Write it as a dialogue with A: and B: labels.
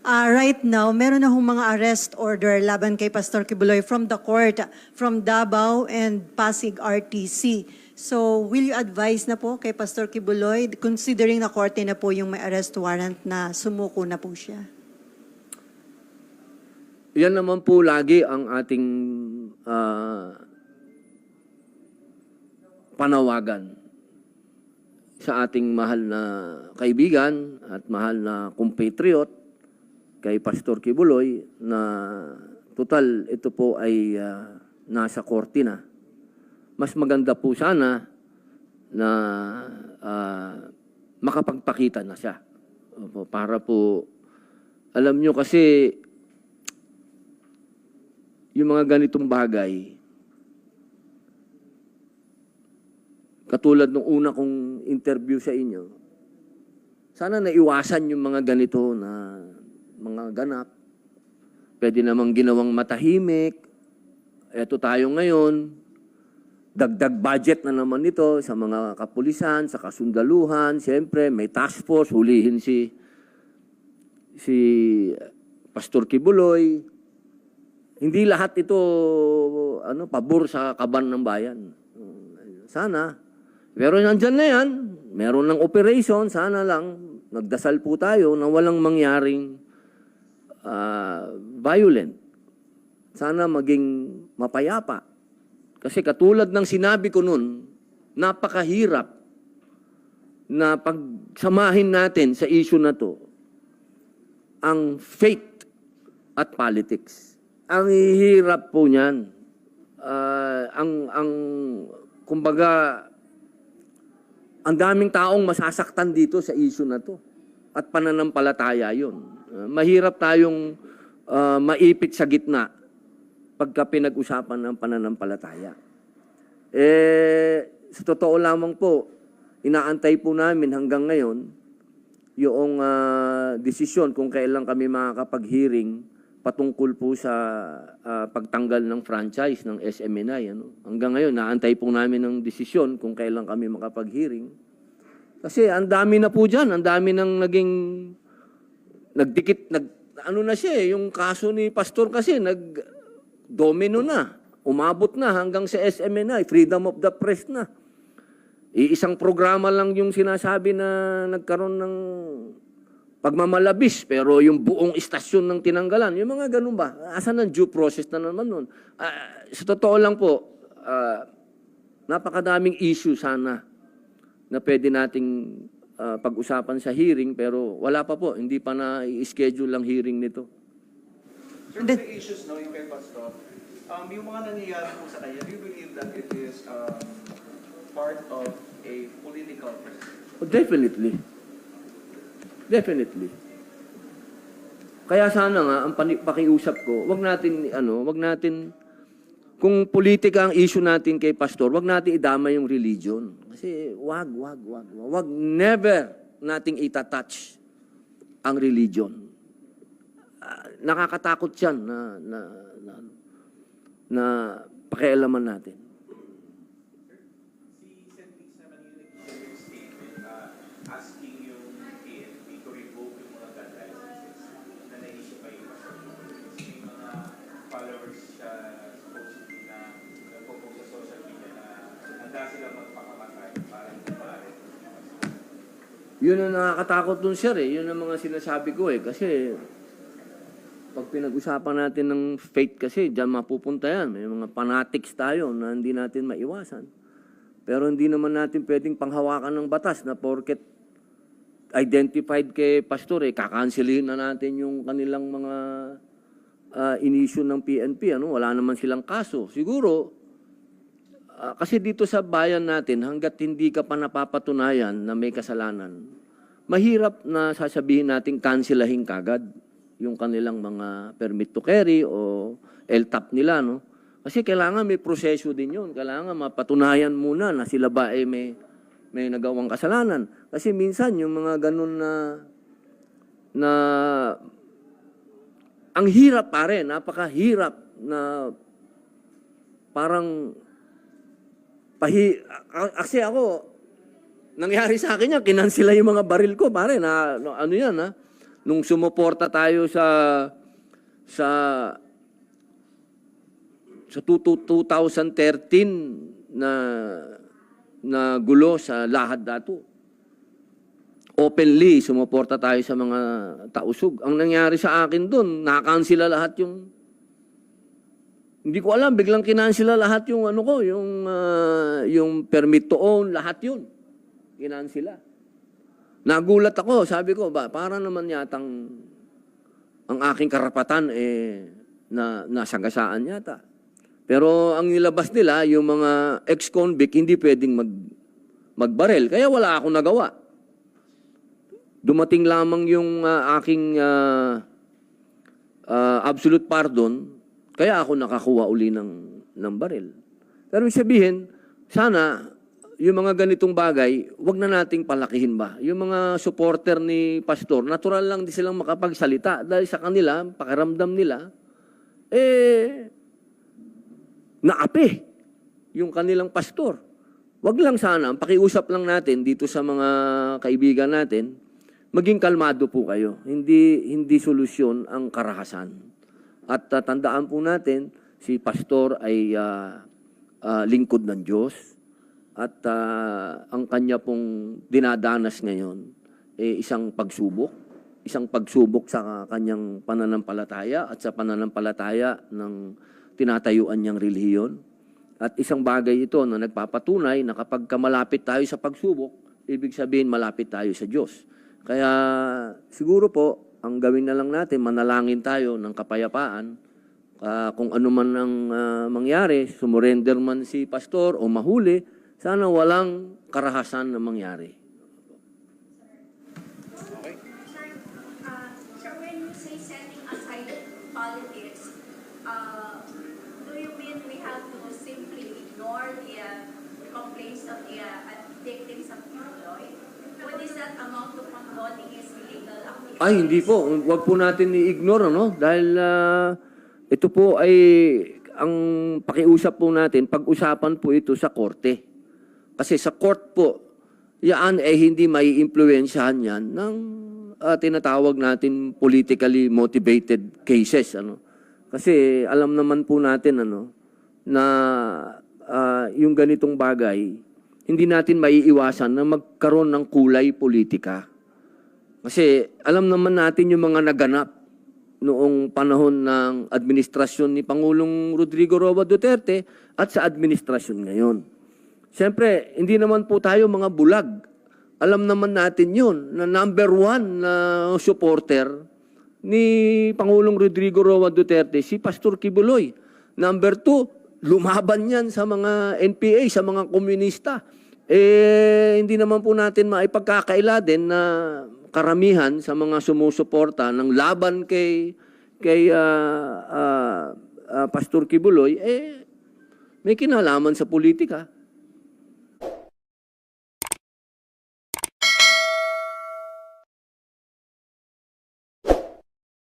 A: Right now, meron na hong mga arrest order laban kay Pastor Kibuloy from the court, from Davao and Pasig RTC. So, will you advise na po kay Pastor Kibuloy, considering na korte na po yung may arrest warrant na sumuko na po siya?
B: Yan naman po lagi ang ating panawagan sa ating mahal na kaibigan at mahal na compatriot kay Pastor Kibuloy na total ito po ay nasa korte na. Mas maganda po sana na makapagpakita na siya. Opo, para po, alam nyo kasi yung mga ganitong bagay, katulad nung una kong interview sa inyo, sana naiwasan yung mga ganito na mga ganap. Pwede namang ginawang matahimik. Eto tayo ngayon, dagdag budget na naman ito sa mga kapulisan, sa kasundaluhan. Siyempre, may task force, hulihin si Pastor Kibuloy. Hindi lahat ito pabor sa kaban ng bayan. Sana. Pero nandyan na yan. Meron ng operation. Sana lang nagdasal po tayo na walang mangyaring violent. Sana maging mapayapa. Kasi katulad ng sinabi ko nun, napakahirap na pagsamahin natin sa issue na to ang faith at politics. Ang hirap po niyan. Kumbaga, ang daming taong masasaktan dito sa issue na to. At pananampalataya yun. Mahirap tayong maipit sa gitna pagka pinag-usapan ng pananampalataya. Sa totoo lamang po, inaantay po namin hanggang ngayon yung desisyon kung kailan kami makakapag-hearing patungkol po sa pagtanggal ng franchise ng SMNI. Hanggang ngayon, naantay po namin ng desisyon kung kailan kami makapag-hearing. Kasi ang dami na po dyan, ang dami nang naging nagdikit, na siya yung kaso ni Pastor kasi, domino na, umabot na hanggang sa SMNI, freedom of the press na. Isang programa lang yung sinasabi na nagkaroon ng pagmamalabis, pero yung buong istasyon ng tinanggalan, yung mga ganun ba? Asan ang due process na naman nun? Sa totoo lang po, napakadaming issue sana na pwede nating pag-usapan sa hearing, pero wala pa po, hindi pa na-schedule ang hearing nito.
C: Sir, the issues no, yung kay Pastor, yung mga nangyayari po sa kanya, do you believe that it is part of a political press?
B: Oh, definitely. Definitely. Kaya sana nga, ang pakiusap ko, wag natin, kung politika ang issue natin kay Pastor, wag natin idama yung religion. Kasi wag, never nating itatouch ang religion. Nakakatakot yan na pakialaman natin.
C: Asking yung PNP to revoke yung mga gun licenses na naisip pa yung Pastor. May mga followers siya supposedly na nagpo-post sa social media na handa sila magpakamatay para hindi maaari.
B: Yun ang nakakatakot dun, sir, eh. Yun ang mga sinasabi ko, eh. Kasi pag pinag-usapan natin ng faith kasi, dyan mapupunta yan. May mga fanatics tayo na hindi natin maiwasan. Pero hindi naman natin pwedeng panghawakan ng batas na porket identified kay Pastor, kakansilin na natin yung kanilang mga in-issue ng PNP. Wala naman silang kaso. Siguro, kasi dito sa bayan natin, hanggat hindi ka pa napapatunayan na may kasalanan, mahirap na sasabihin natin kansilahin kagad yung kanilang mga permit to carry o LTAP nila. Kasi kailangan may proseso din yun. Kailangan mapatunayan muna na sila ba may nagawang kasalanan. Kasi minsan yung mga ganun na ang hirap pare, napakahirap na parang kasi ako, nangyari sa akin yan, kinansila yung mga baril ko pare, na ano yan ha. nung sumuporta tayo sa 2013 na gulo sa Lahad Datu. Openly, sumuporta tayo sa mga tausug. Ang nangyari sa akin doon, nakansila lahat yung... Hindi ko alam, biglang kinansila lahat yung ano ko, yung permit to own, lahat yun. Kinansila. Nagulat ako, sabi ko, para naman yatang ang aking karapatan na nasagasaan yata. Pero ang nilabas nila, yung mga ex-convict, hindi pwedeng magbarel. Kaya wala akong nagawa. Dumating lamang yung aking absolute pardon, kaya ako nakakuha uli ng baril. Pero sabihin, sana yung mga ganitong bagay, wag na nating palakihin ba? Yung mga supporter ni Pastor, natural lang di silang makapagsalita dahil sa kanila, pakiramdam nila, naapi yung kanilang pastor. Wag lang sana, pakiusap lang natin dito sa mga kaibigan natin, maging kalmado po kayo. Hindi solusyon ang karahasan. At tandaan po natin, si pastor ay lingkod ng Diyos. At ang kanya pong dinadanas ngayon isang pagsubok. Isang pagsubok sa kanyang pananampalataya at sa pananampalataya ng tinatayuan niyang relihiyon. At isang bagay ito na nagpapatunay na kapag malapit tayo sa pagsubok, ibig sabihin malapit tayo sa Diyos. Kaya siguro po, ang gawin na lang natin, manalangin tayo ng kapayapaan. Kung ano man ang mangyari, sumurrender man si pastor o mahuli, sana walang karahasan na mangyari.
D: Sir, when you say setting aside politics, do you mean we have to simply ignore the complaints of the victims of Kibuloy? Would this not amount to condoning his illegal activities?
B: Ay, hindi po. Huwag po natin i-ignore, no? Dahil ito po ay, ang pakiusap po natin, pag-usapan po ito sa korte. Kasi sa court po, yan hindi may impluwensyahan yan ng tinatawag natin politically motivated cases. Kasi alam naman po natin na yung ganitong bagay, hindi natin maiiwasan na magkaroon ng kulay politika. Kasi alam naman natin yung mga naganap noong panahon ng administrasyon ni Pangulong Rodrigo Roa Duterte at sa administrasyon ngayon. Siyempre, hindi naman po tayo mga bulag. Alam naman natin yun na number 1 na supporter ni Pangulong Rodrigo Roa Duterte, si Pastor Kibuloy. Number 2, lumaban yan sa mga NPA, sa mga komunista. Hindi naman po natin maipagkakaila din na karamihan sa mga sumusuporta ng laban kay Pastor Kibuloy, may kinalaman sa politika.